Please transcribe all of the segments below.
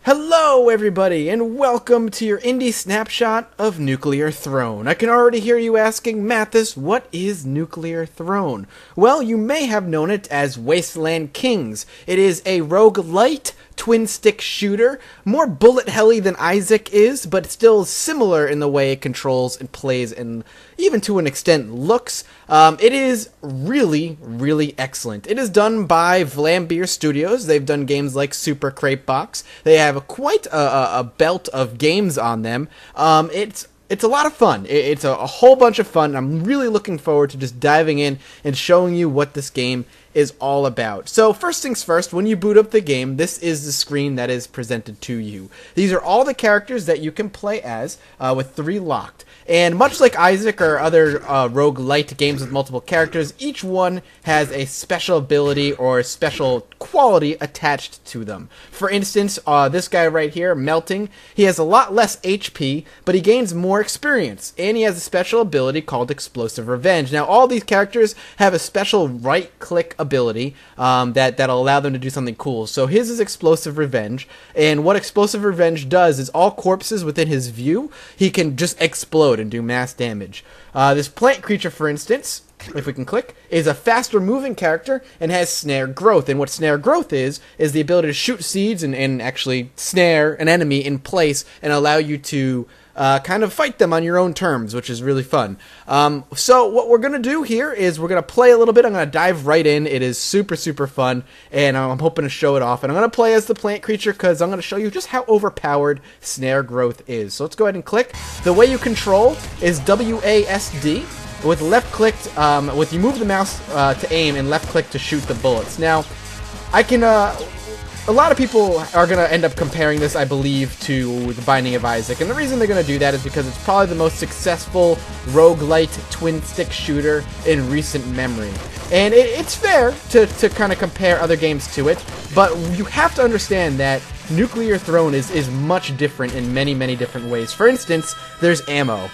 Hello everybody, and welcome to your indie snapshot of Nuclear Throne. I can already hear you asking, Mathis, what is Nuclear Throne? Well, you may have known it as Wasteland Kings. It is a roguelite twin-stick shooter, more bullet-helly than Isaac is, but still similar in the way it controls and plays, and even to an extent looks. It is really, really excellent. It is done by Vlambeer Studios. They've done games like Super Crate Box. They have quite a belt of games on them. It's a lot of fun. It's a whole bunch of fun. I'm really looking forward to just diving in and showing you what this game is all about. So first things first, when you boot up the game, this is the screen that is presented to you. These are all the characters that you can play as, with 3 locked. And much like Isaac or other roguelite games with multiple characters, each one has a special ability or special quality attached to them. For instance, this guy right here, Melting, he has a lot less HP, but he gains more experience. And he has a special ability called Explosive Revenge. Now, all these characters have a special right-click ability that'll allow them to do something cool. So his is Explosive Revenge, and what Explosive Revenge does is all corpses within his view, he can just explode and do mass damage. This plant creature, for instance, if we can click, is a faster moving character and has snare growth. And what snare growth is the ability to shoot seeds and actually snare an enemy in place and allow you to kind of fight them on your own terms, which is really fun. So what we're going to do here is we're going to play a little bit. I'm going to dive right in. It is super, super fun, and I'm hoping to show it off. And I'm going to play as the plant creature because I'm going to show you just how overpowered snare growth is. So let's go ahead and click. The way you control is WASD. With left click, you move the mouse to aim and left click to shoot the bullets. Now, I can, a lot of people are going to end up comparing this, I believe, to The Binding of Isaac. And the reason they're going to do that is because it's probably the most successful roguelite twin-stick shooter in recent memory. And it's fair to kind of compare other games to it, but you have to understand that Nuclear Throne is much different in many, many different ways. For instance, there's ammo.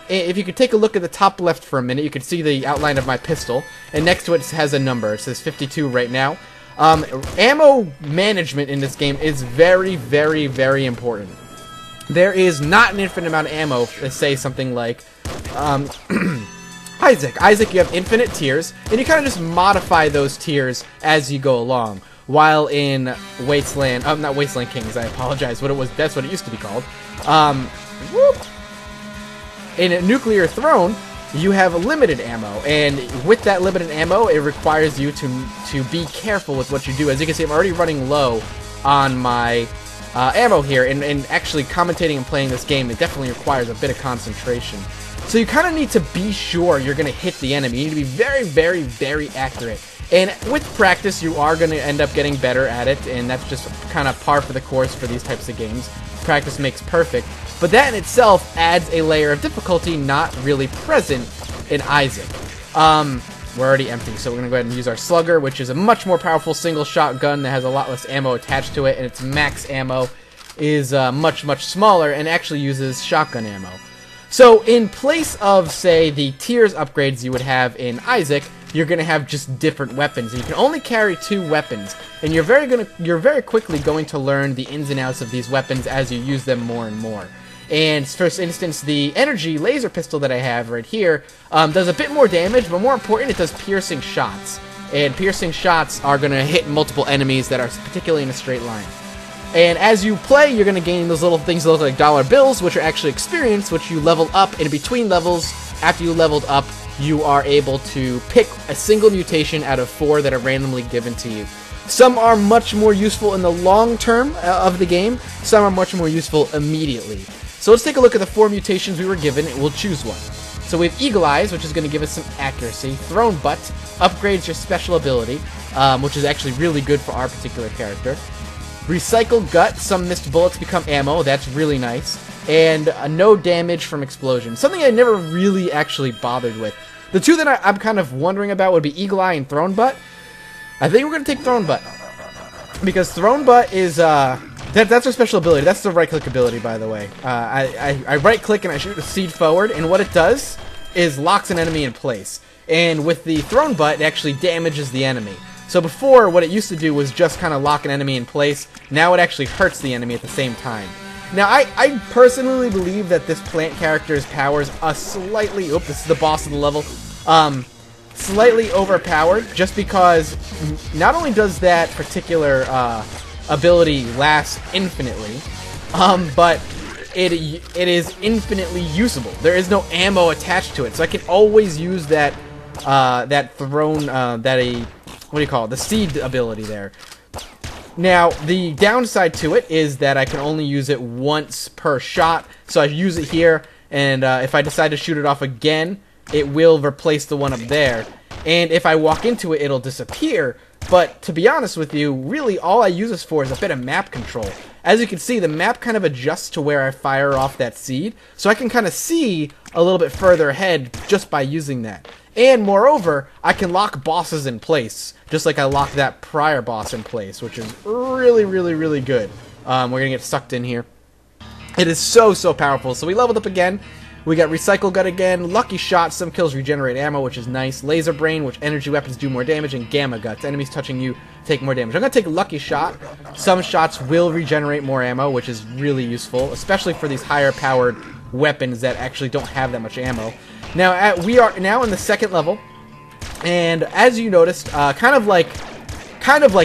If you could take a look at the top left for a minute, you can see the outline of my pistol, and next to it has a number. It says 52 right now. Ammo management in this game is very, very, very important. There is not an infinite amount of ammo, let's say something like, Isaac. Isaac, you have infinite tiers, and you kind of just modify those tiers as you go along. While in Wasteland, not Wasteland Kings, I apologize, that's what it used to be called. In Nuclear Throne, you have limited ammo, and with that limited ammo, it requires you to be careful with what you do. As you can see, I'm already running low on my ammo here, and actually commentating and playing this game, it definitely requires a bit of concentration. So you kind of need to be sure you're going to hit the enemy. You need to be very, very, very accurate. And with practice, you are going to end up getting better at it, and that's just kind of par for the course for these types of games. Practice makes perfect. But that in itself adds a layer of difficulty not really present in Isaac. We're already empty, so we're going to go ahead and use our Slugger, which is a much more powerful single-shot gun that has a lot less ammo attached to it, and its max ammo is much, much smaller and actually uses shotgun ammo. So in place of, say, the tiers upgrades you would have in Isaac, you're going to have just different weapons. And you can only carry 2 weapons, and you're very quickly going to learn the ins and outs of these weapons as you use them more and more. And for instance, the energy laser pistol that I have right here does a bit more damage, but more important, it does piercing shots. And piercing shots are going to hit multiple enemies that are particularly in a straight line. And as you play, you're going to gain those little things that look like dollar bills, which are actually experience, which you level up. And in between levels, after you leveled up, you are able to pick a single mutation out of 4 that are randomly given to you. Some are much more useful in the long term of the game. Some are much more useful immediately. So let's take a look at the 4 mutations we were given, and we'll choose one. So we have Eagle Eyes, which is going to give us some accuracy. Thrown Butt upgrades your special ability, which is actually really good for our particular character. Recycle Gut, some missed bullets become ammo, that's really nice. And no damage from explosion, something I never really actually bothered with. The 2 that I'm kind of wondering about would be Eagle Eye and Thrown Butt. I think we're going to take Thrown Butt, because Thrown Butt is, that's our special ability. That's the right-click ability, by the way. I right-click and I shoot a seed forward, and what it does is locks an enemy in place. And with the Thrown Butt, it actually damages the enemy. So before, what it used to do was just kind of lock an enemy in place. Now it actually hurts the enemy at the same time. Now, I personally believe that this plant character's powers are slightly... Oop, this is the boss of the level. Slightly overpowered, just because not only does that particular ability last infinitely, but it is infinitely usable. There is no ammo attached to it, so I can always use that what do you call it? The seed ability there. Now, the downside to it is that I can only use it once per shot, so I use it here, and if I decide to shoot it off again, it will replace the one up there. And if I walk into it, it'll disappear, but to be honest with you, really all I use this for is a bit of map control. As you can see, the map kind of adjusts to where I fire off that seed, so I can kind of see a little bit further ahead just by using that. And moreover, I can lock bosses in place, just like I locked that prior boss in place, which is really, really, really good. We're gonna get sucked in here. It is so, so powerful. So we leveled up again. We got Recycle Gut again, Lucky Shot, some kills regenerate ammo, which is nice, Laser Brain, which energy weapons do more damage, and Gamma Guts, enemies touching you take more damage. I'm going to take Lucky Shot. Some shots will regenerate more ammo, which is really useful, especially for these higher powered weapons that actually don't have that much ammo. Now, we are now in the second level, and as you noticed, kind of like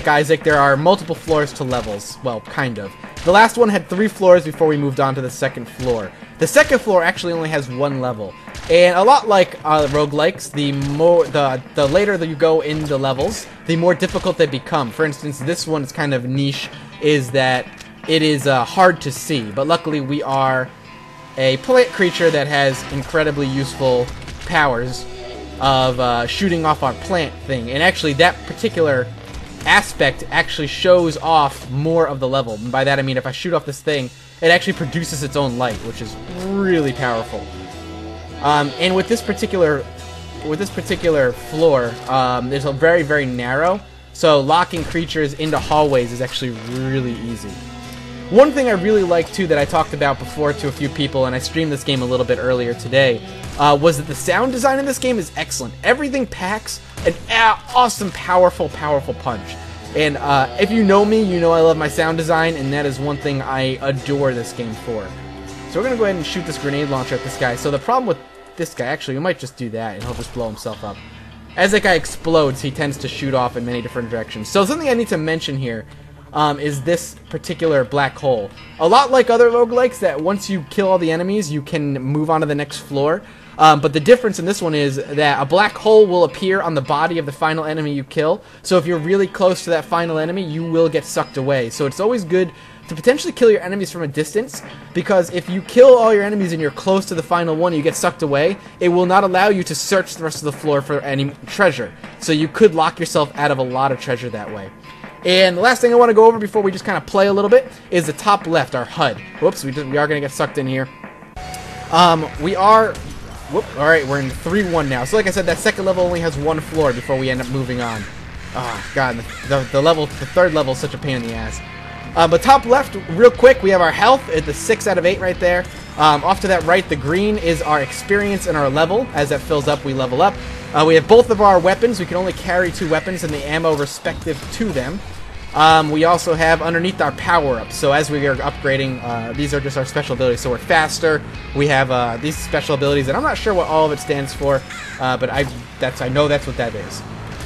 Isaac, there are multiple floors to levels. Well, kind of. The last one had 3 floors before we moved on to the second floor. The second floor actually only has 1 level, and a lot like roguelikes, the later that you go into levels, the more difficult they become. For instance, this one is kind of niche, is that it is hard to see, but luckily we are a plant creature that has incredibly useful powers of shooting off our plant thing, and actually that particular aspect actually shows off more of the level. And by that I mean if I shoot off this thing, it actually produces its own light, which is really powerful. And with this particular floor, there's a very, very narrow, so locking creatures into hallways is actually really easy. One thing I really like too that I talked about before to a few people, and I streamed this game a little bit earlier today, was that the sound design in this game is excellent. Everything packs an awesome, powerful punch. And if you know me, you know I love my sound design, and that is one thing I adore this game for. So we're going to go ahead and shoot this grenade launcher at this guy. So the problem with this guy, actually, we might just do that, and he'll just blow himself up. As that guy explodes, he tends to shoot off in many different directions. So something I need to mention here is this particular black hole. A lot like other roguelikes, that once you kill all the enemies, you can move on to the next floor. But the difference in this one is that a black hole will appear on the body of the final enemy you kill. So if you're really close to that final enemy, you will get sucked away. So it's always good to potentially kill your enemies from a distance, because if you kill all your enemies and you're close to the final one and you get sucked away, it will not allow you to search the rest of the floor for any treasure. So you could lock yourself out of a lot of treasure that way. And the last thing I want to go over before we just kind of play a little bit is the top left, our HUD. Whoops, we are going to get sucked in here. Alright, we're in 3-1 now. So like I said, that second level only has 1 floor before we end up moving on. Oh, God, the third level is such a pain in the ass. But top left, real quick, we have our health at the 6 out of 8 right there. Off to that right, the green is our experience and our level. As that fills up, we level up. We have both of our weapons. We can only carry 2 weapons and the ammo respective to them. We also have underneath our power-ups. So as we are upgrading, these are just our special abilities. So we're faster. We have these special abilities, and I'm not sure what all of it stands for, but I know that's what that is.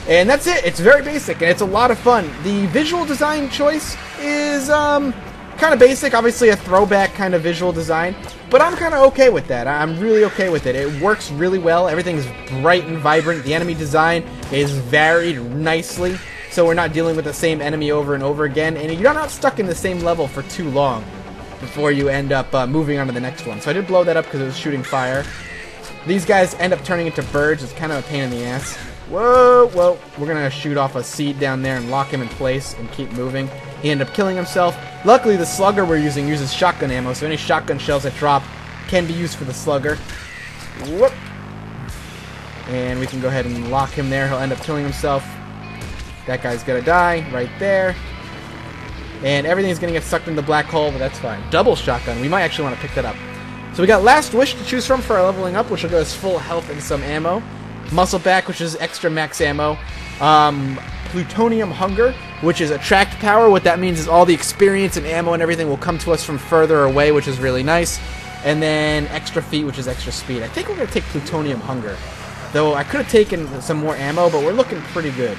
And that's it. It's very basic, and it's a lot of fun. The visual design choice is kind of basic. Obviously a throwback kind of visual design, but I'm kind of okay with that. I'm really okay with it. It works really well. Everything's bright and vibrant. The enemy design is varied nicely, so we're not dealing with the same enemy over and over again, and you're not stuck in the same level for too long before you end up moving on to the next one. So I did blow that up because it was shooting fire. These guys end up turning into birds. It's kind of a pain in the ass. Whoa, whoa. We're going to shoot off a seed down there and lock him in place and keep moving. He ended up killing himself. Luckily, the slugger we're using uses shotgun ammo, so any shotgun shells that drop can be used for the slugger. Whoop. And we can go ahead and lock him there. He'll end up killing himself. That guy's going to die right there. And everything's going to get sucked into the black hole, but that's fine. Double shotgun. We might actually want to pick that up. So we got Last Wish to choose from for our leveling up, which will give us full health and some ammo. Muscle Back, which is extra max ammo. plutonium hunger, which is attract power. What that means is all the experience and ammo and everything will come to us from further away, which is really nice. And then extra feet, which is extra speed. I think we're going to take plutonium hunger. Though I could have taken some more ammo, but we're looking pretty good.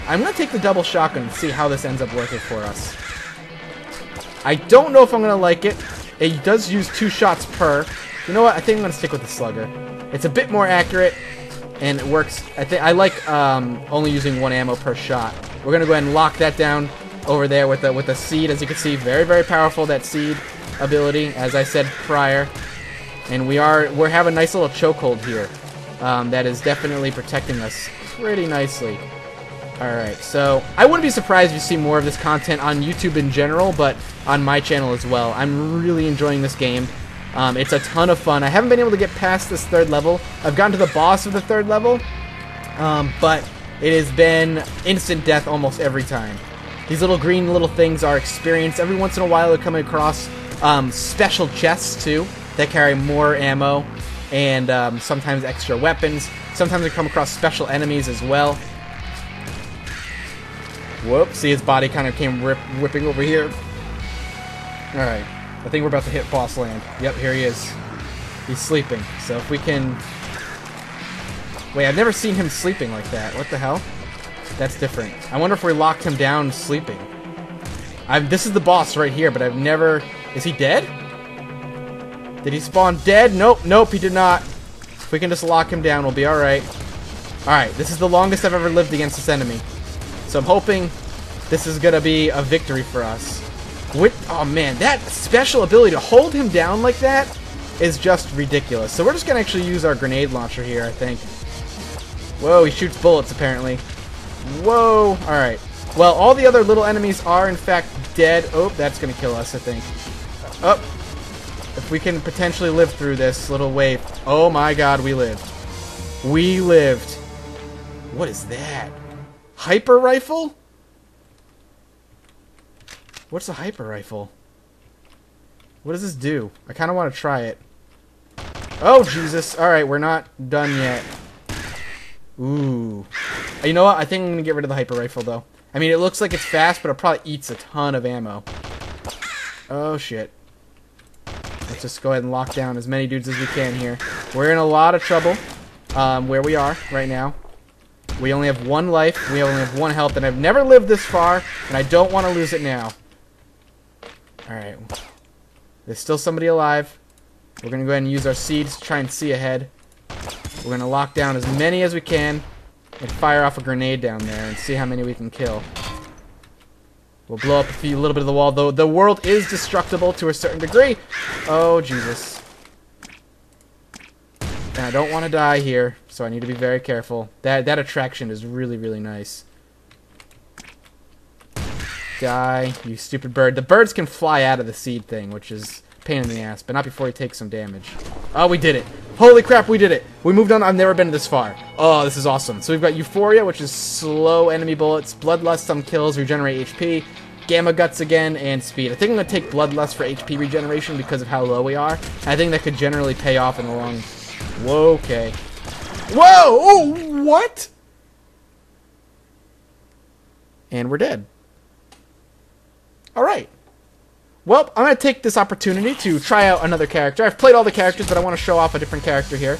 I'm going to take the double shotgun and see how this ends up working for us. I don't know if I'm going to like it. It does use 2 shots per. You know what? I think I'm going to stick with the slugger. It's a bit more accurate, and it works. I like only using 1 ammo per shot. We're going to go ahead and lock that down over there with the seed. As you can see, very, very powerful, that seed ability, as I said prior. And we have a nice little chokehold here that is definitely protecting us pretty nicely. Alright, so I wouldn't be surprised if you see more of this content on YouTube in general, but on my channel as well. I'm really enjoying this game. It's a ton of fun. I haven't been able to get past this 3rd level. I've gotten to the boss of the 3rd level, but it has been instant death almost every time. These little green things are experience. Every once in a while they're coming across special chests too that carry more ammo and sometimes extra weapons. Sometimes they come across special enemies as well. Whoops, see his body kind of came whipping over here. Alright, I think we're about to hit boss land. Yep, here he is. He's sleeping, so if we can... Wait, I've never seen him sleeping like that. What the hell? That's different. I wonder if we locked him down sleeping. This is the boss right here, but I've never... Is he dead? Did he spawn dead? Nope, nope, he did not. If we can just lock him down, we'll be alright. Alright, this is the longest I've ever lived against this enemy. So I'm hoping this is going to be a victory for us. Oh man, that special ability to hold him down like that is just ridiculous. So we're just going to actually use our grenade launcher here, I think. Whoa, he shoots bullets apparently. Whoa, alright. Well, all the other little enemies are in fact dead. Oh, that's going to kill us, I think. Oh, if we can potentially live through this little wave. Oh my god, we lived. We lived. What is that? Hyper rifle? What's a hyper rifle? What does this do? I kind of want to try it. Oh, Jesus. Alright, we're not done yet. Ooh. You know what? I think I'm going to get rid of the hyper rifle, though. I mean, it looks like it's fast, but it probably eats a ton of ammo. Oh, shit. Let's just go ahead and lock down as many dudes as we can here. We're in a lot of trouble where we are right now. We only have 1 life, we only have 1 health, and I've never lived this far, and I don't want to lose it now. Alright. There's still somebody alive. We're going to go ahead and use our seeds to try and see ahead. We're going to lock down as many as we can and fire off a grenade down there and see how many we can kill. We'll blow up a little bit of the wall, though the world is destructible to a certain degree. Oh, Jesus. And I don't want to die here, so I need to be very careful. That attraction is really, really nice. Die, you stupid bird. The birds can fly out of the seed thing, which is a pain in the ass, but not before he takes some damage. Oh, we did it. Holy crap, we did it. We moved on. I've never been this far. Oh, this is awesome. So we've got Euphoria, which is slow enemy bullets, Bloodlust, some kills, regenerate HP, Gamma Guts again, and Speed. I think I'm going to take Bloodlust for HP regeneration because of how low we are. I think that could generally pay off in the long... Whoa, okay. Whoa! Oh, what? And we're dead. Alright. Well, I'm going to take this opportunity to try out another character. I've played all the characters, but I want to show off a different character here.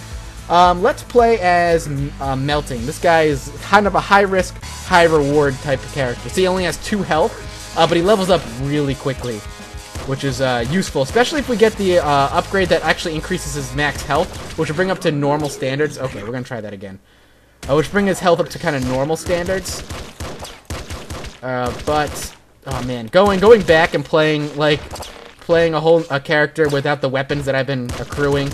Let's play as Melting. This guy is kind of a high-risk, high-reward type of character. So he only has 2 health, but he levels up really quickly, which is useful, especially if we get the upgrade that actually increases his max health, which will bring up to normal standards. Okay, we're going to try that again. Which bring his health up to kind of normal standards. But... Oh man, going back and playing a character without the weapons that I've been accruing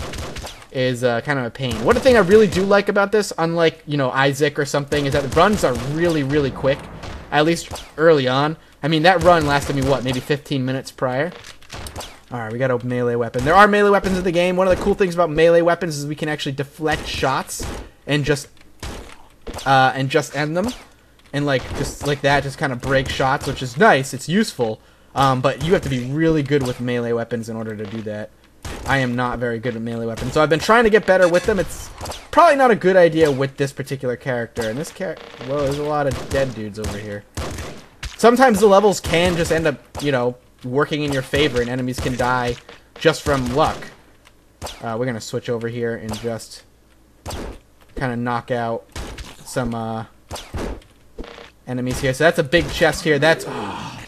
is kind of a pain. One thing I really do like about this, unlike, you know, Isaac or something, is that the runs are really, really quick, at least early on. I mean, that run lasted me, what, maybe 15 minutes prior? Alright, we got a melee weapon. There are melee weapons in the game. One of the cool things about melee weapons is we can actually deflect shots and just end them. And just like that, just kind of break shots, which is nice. It's useful, but you have to be really good with melee weapons in order to do that. I am not very good at melee weapons. So I've been trying to get better with them. It's probably not a good idea with this particular character. And this character... Whoa, there's a lot of dead dudes over here. Sometimes the levels can just end up, you know, working in your favor, and enemies can die just from luck. We're going to switch over here and just kind of knock out some enemies here. So that's a big chest here. That's... Oh,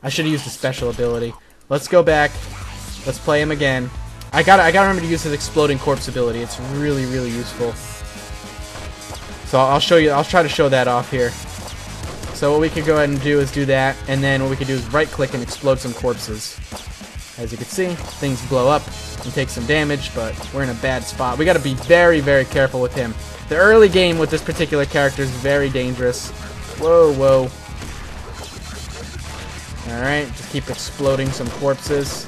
I should have used a special ability. Let's go back. Let's play him again. I gotta remember to use his exploding corpse ability. It's really, really useful. So I'll show you. I'll try to show that off here. So what we could go ahead and do is do that, and then what we could do is right-click and explode some corpses. As you can see, things blow up and take some damage, but we're in a bad spot. We gotta be very, very careful with him. The early game with this particular character is very dangerous. Whoa, whoa. Alright, just keep exploding some corpses.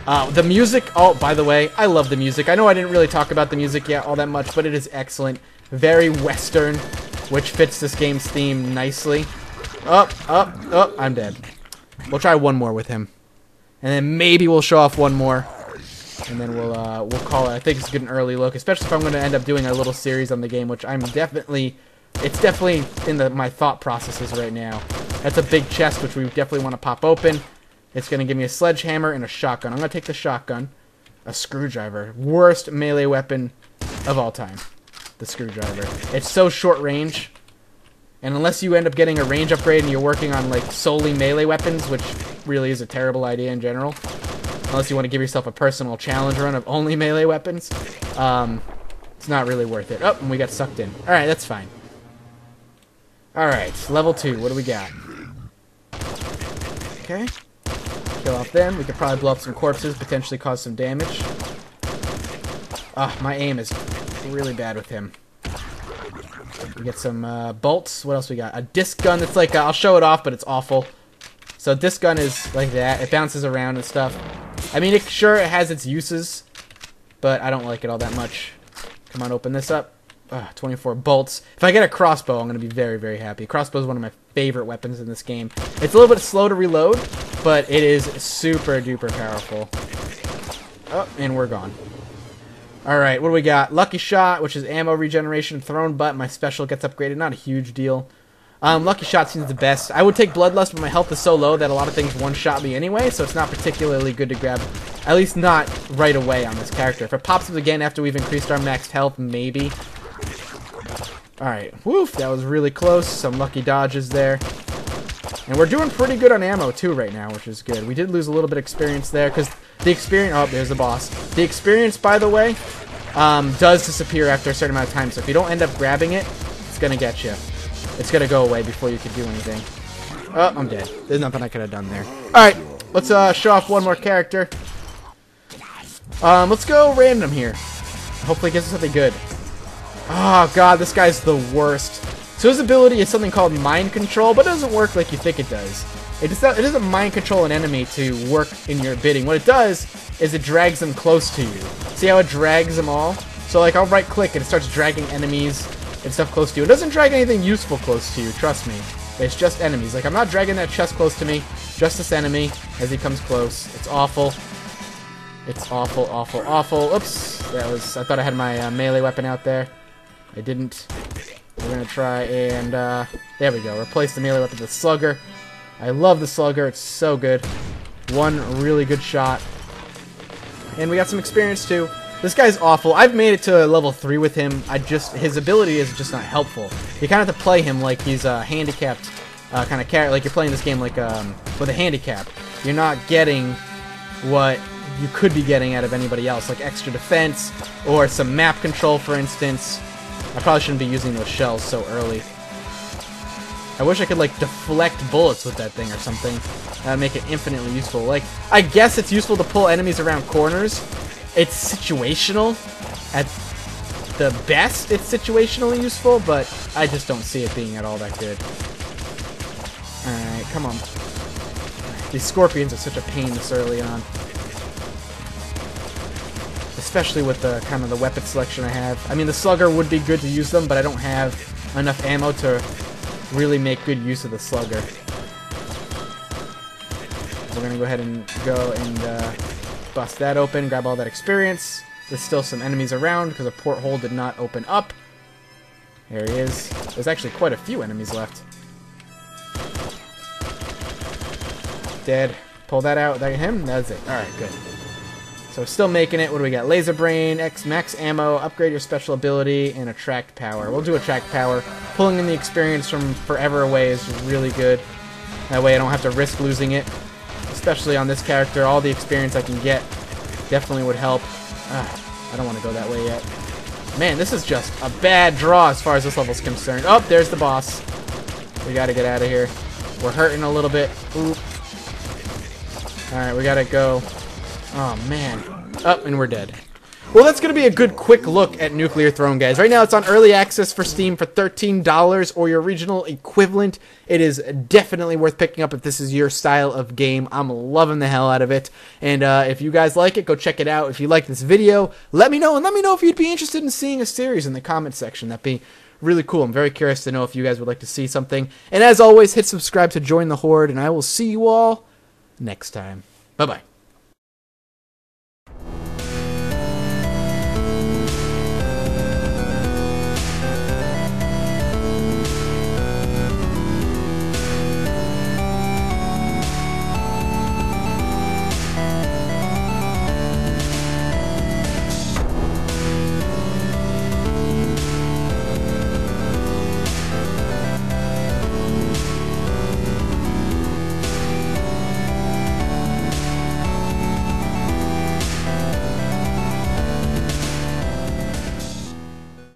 The music, oh, by the way, I love the music. I know I didn't really talk about the music yet all that much, but it is excellent. Very Western, which fits this game's theme nicely. Oh, I'm dead. We'll try one more with him. And then maybe we'll show off one more. And then we'll call it. I think it's a good early look, especially if I'm going to end up doing a little series on the game, which it's definitely in my thought processes right now. That's a big chest, which we definitely want to pop open. It's going to give me a sledgehammer and a shotgun. I'm going to take the shotgun. A screwdriver. Worst melee weapon of all time. The screwdriver. It's so short range. And unless you end up getting a range upgrade and you're working on like solely melee weapons, which really is a terrible idea in general. Unless you want to give yourself a personal challenge run of only melee weapons. It's not really worth it. Oh, and we got sucked in. Alright, that's fine. Alright, level 2. What do we got? Okay. Kill off them. We could probably blow up some corpses, potentially cause some damage. My aim is really bad with him. We get some bolts. What else we got? A disc gun that's like, I'll show it off, but it's awful. So disc gun is like that. It bounces around and stuff. I mean, sure, it has its uses, but I don't like it all that much. Come on, open this up. 24 bolts. If I get a crossbow, I'm going to be very, very happy. Crossbow is one of my favorite weapons in this game. It's a little bit slow to reload, but it is super duper powerful. Oh, and we're gone. Alright, what do we got? Lucky Shot, which is ammo regeneration. Thrown Butt, my special gets upgraded. Not a huge deal. Lucky Shot seems the best. I would take Bloodlust, but my health is so low that a lot of things one-shot me anyway, so it's not particularly good to grab. At least not right away on this character. If it pops up again after we've increased our maxed health, maybe. Alright, woof, that was really close. Some lucky dodges there. And we're doing pretty good on ammo, too, right now, which is good. We did lose a little bit of experience there, because the experience... Oh, there's the boss. The experience, by the way, does disappear after a certain amount of time, so if you don't end up grabbing it, it's going to get you. It's going to go away before you can do anything. Oh, I'm dead. There's nothing I could have done there. Alright, let's show off one more character. Let's go random here. Hopefully it gives us something good. Oh, God, this guy's the worst. So his ability is something called mind control, but it doesn't work like you think it does. It doesn't mind control an enemy to work in your bidding. What it does is it drags them close to you. See how it drags them all? So, like, I'll right-click and it starts dragging enemies and stuff close to you. It doesn't drag anything useful close to you, trust me. It's just enemies. Like, I'm not dragging that chest close to me, just this enemy as he comes close. It's awful. It's awful, awful, awful. Oops. I thought I had my melee weapon out there. I didn't. We're going to try and, there we go. Replace the melee weapon with the Slugger. I love the Slugger. It's so good. One really good shot. And we got some experience, too. This guy's awful. I've made it to level 3 with him. His ability is just not helpful. You kind of have to play him like he's a handicapped kind of character. Like you're playing this game like with a handicap. You're not getting what you could be getting out of anybody else, like extra defense or some map control, for instance. I probably shouldn't be using those shells so early. I wish I could, like, deflect bullets with that thing or something. That'd make it infinitely useful. Like, I guess it's useful to pull enemies around corners. It's situational. At the best, it's situationally useful, but I just don't see it being at all that good. Alright, come on. These scorpions are such a pain this early on. Especially with the kind of the weapon selection I have. I mean, the Slugger would be good to use them, but I don't have enough ammo to really make good use of the Slugger. We're gonna go ahead and bust that open, grab all that experience. There's still some enemies around because a porthole did not open up. There he is. There's actually quite a few enemies left. Dead. Pull that out. That him? That's it. Alright, good. So still making it. What do we got? Laser Brain, X max ammo, upgrade your special ability, and attract power. We'll do attract power. Pulling in the experience from forever away is really good. That way I don't have to risk losing it. Especially on this character, all the experience I can get definitely would help. I don't want to go that way yet. Man, this is just a bad draw as far as this level's concerned. Oh, there's the boss. We gotta get out of here. We're hurting a little bit. Oop. Alright, we gotta go. Oh, man. Oh, and we're dead. Well, that's going to be a good quick look at Nuclear Throne, guys. Right now, it's on early access for Steam for $13 or your regional equivalent. It is definitely worth picking up if this is your style of game. I'm loving the hell out of it. And if you guys like it, go check it out. If you like this video, let me know. And let me know if you'd be interested in seeing a series in the comment section. That'd be really cool. I'm very curious to know if you guys would like to see something. And as always, hit subscribe to join the Horde. And I will see you all next time. Bye-bye.